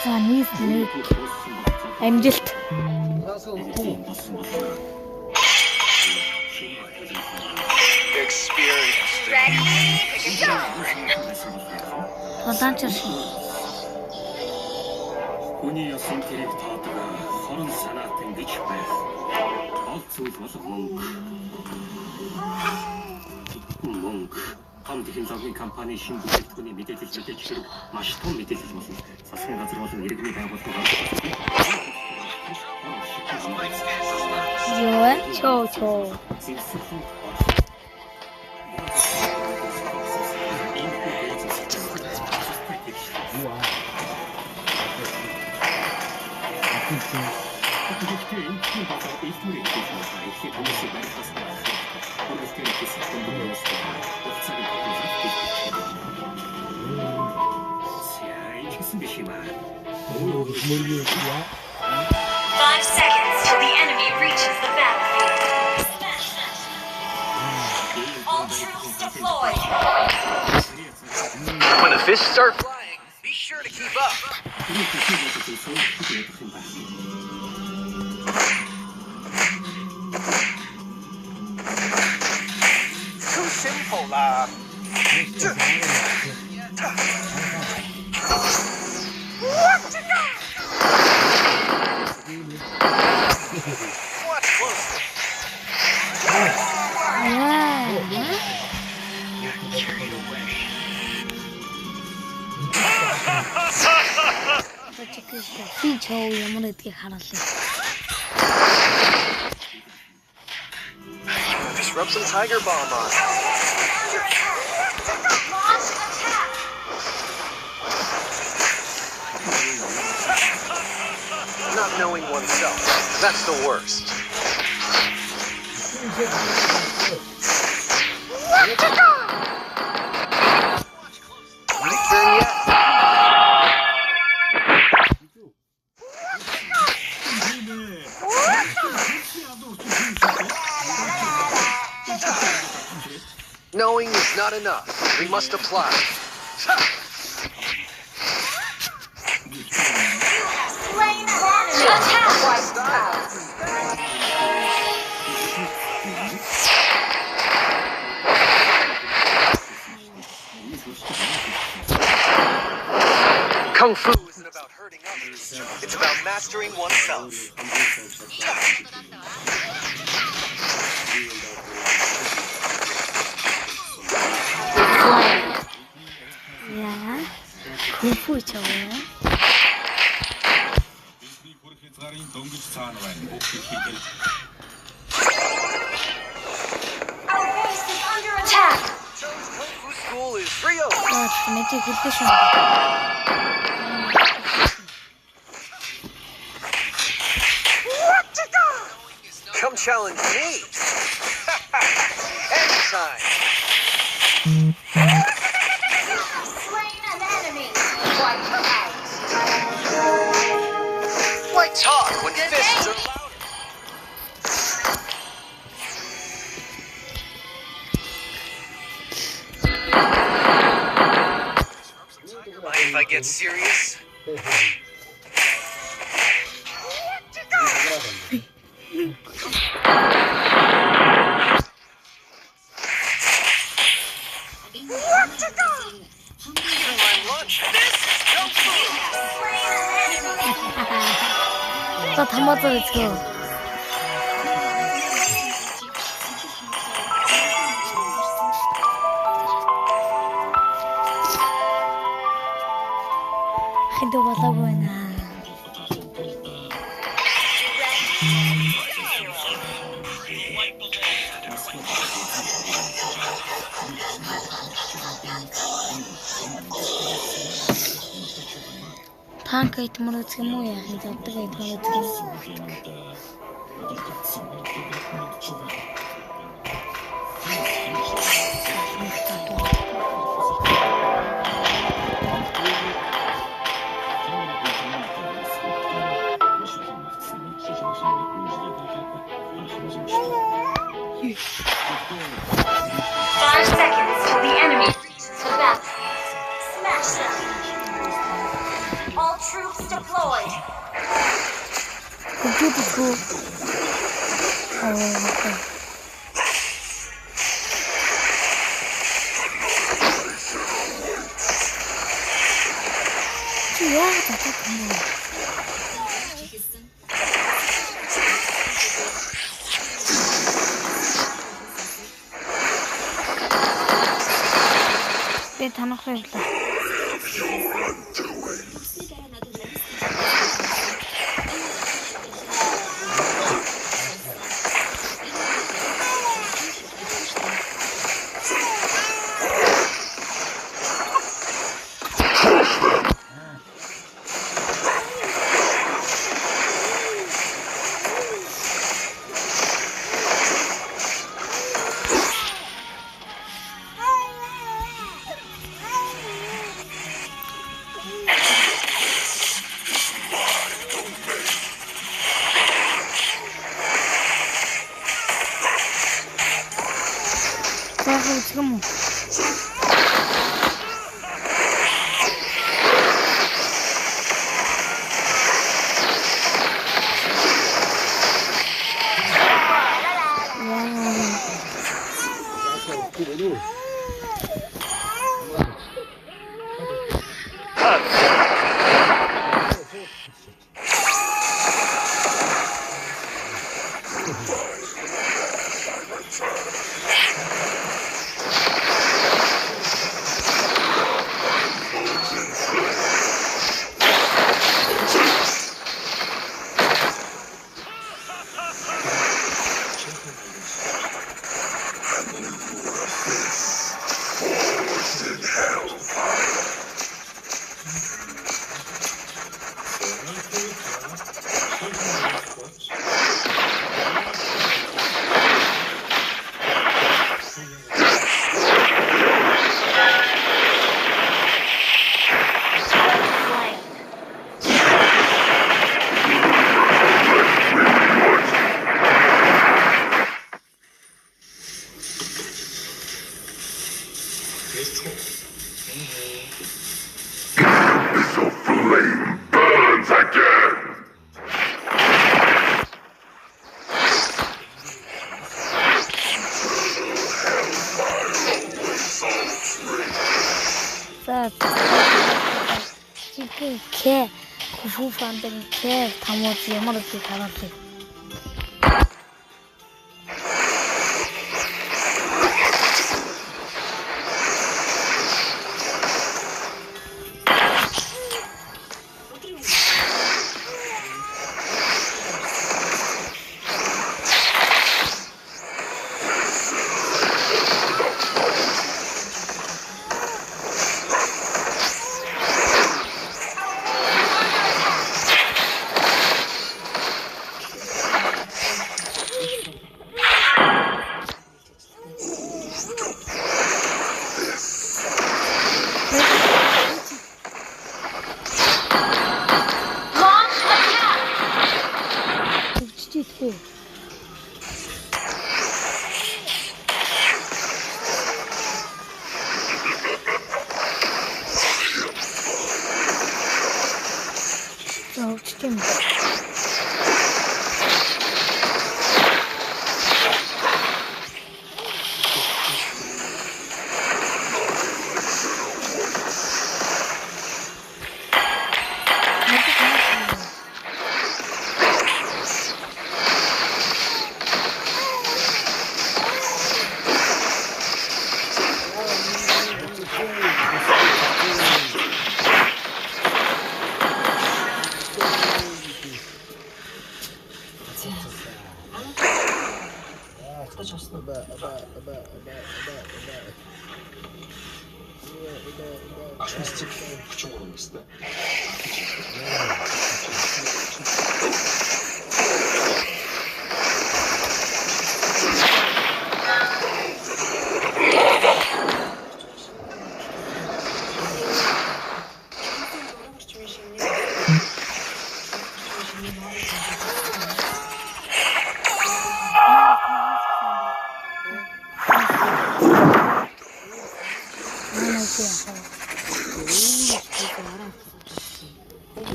За нийт амжилт. Толончор шиг. Хүний ёсон тэрийг тоодог хорон санаат ингэж байх. Ол зүйл бол мөнгө. Том технологийн компани шинэ бүтээгдэхүүний мэдээлэл мэдээж хэрэг маш том мэдээлэл болно. Засгийн газар болон иргэний байгууллагууд Чоо. Five seconds till the enemy reaches the battlefield. All troops deployed. When the fish start flying, be sure to keep up. Too simple, Watch closely. Carried away. Just rub some Tiger Balm on. Not knowing oneself. That's the worst. Right turn yet. Knowing is not enough. We must apply. Kung Fu isn't about hurting others. It's about mastering oneself. Attack! Cho's Kung Fu School is reopened. Come challenge me. Anytime. Slain an enemy. Wipe out. Why talk when fists are louder? Mind if I get serious? Even my lunch. This is Kung Fu. 자, 다 맞아, let's go. Hindi wala ko na. Танка итмөрөц юм уу яа? Завдаг итмөрөц. All troops deployed. Computer. Okay. Yeah, that's okay. Би танах байлаа. Come on. Ке хуфуфандын ке тамууд ямар үгүй таруулъя.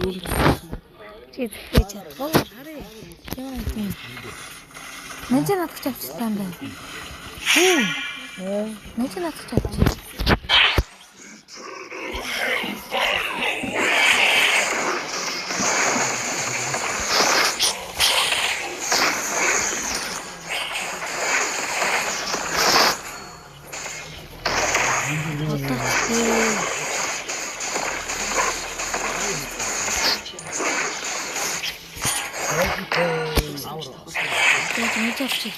Чи тэгэж чадах. Харъя. Яа юм. Нэж надах чавчсан байна. Нэж надах чавч. Нэж авчих.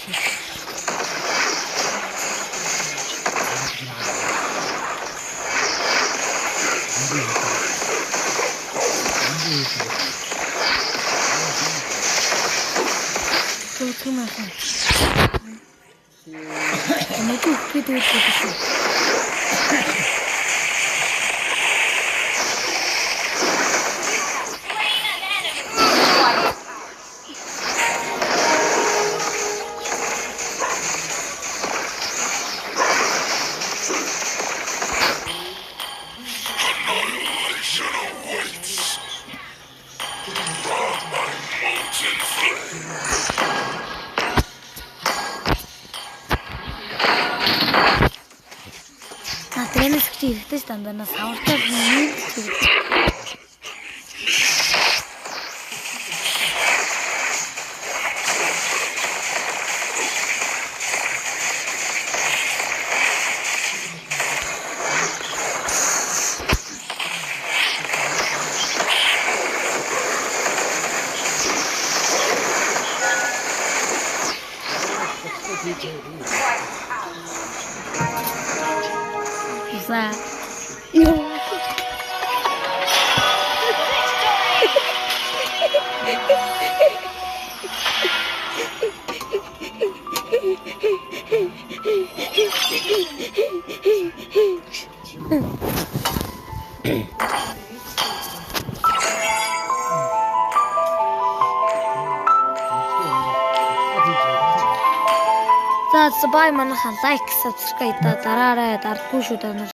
Тэмээсэн. Нэг их гэдэг шүү. Тренер хэрэгтэй дандаа нас авартай юм. За. За бай манайха лайк, subscribe дараарай, дардгүй шүү дээ.